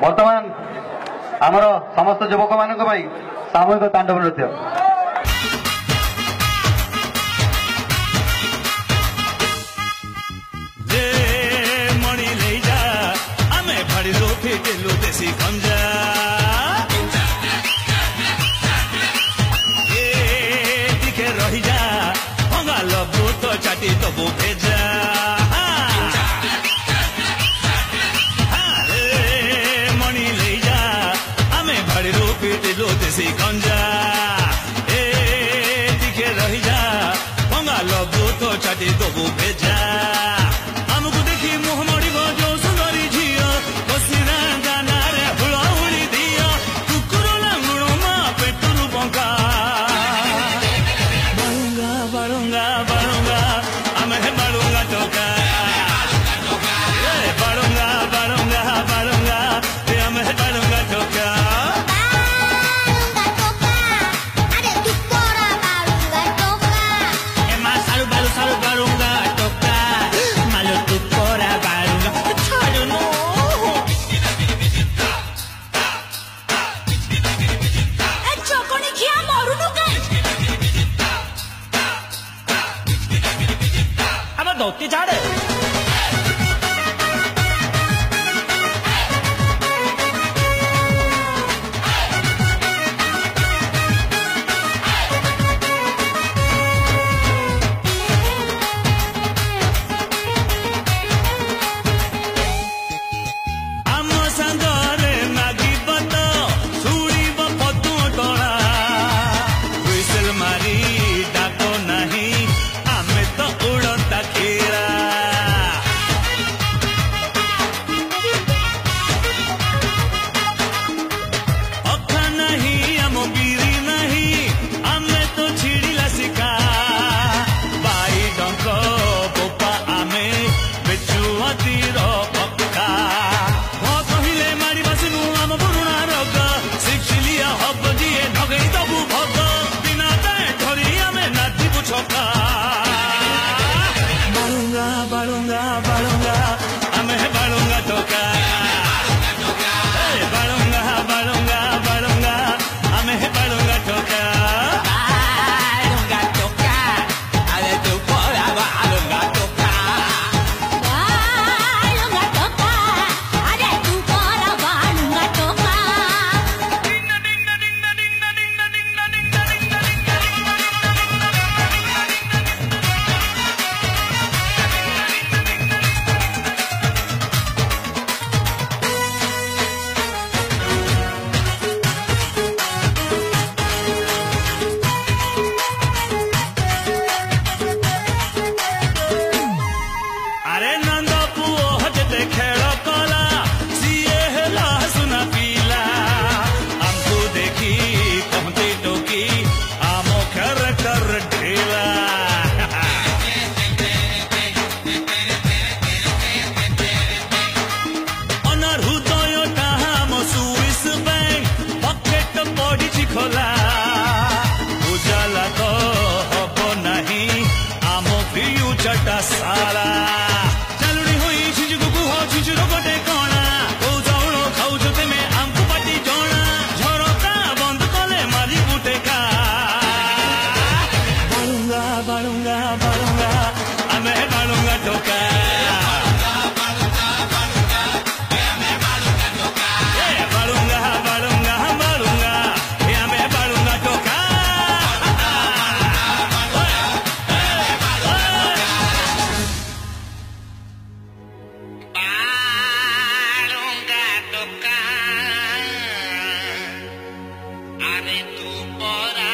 बर्तमान आमर समस्त युवक मान सामूहिक तांडव नृत्य देसी खंजा टिके रही जा भंगा लबू तो चाटी तबू भेजा मणि ले जा आमे भाड़ी रूपी दिलो देसी खंजा टिके रही जा भंगा लबू तो चाटी तबू भेजा हमको देखी मुह मड़ी जो सुंदरी झियो बसिरा धोती झाड़ Are tu por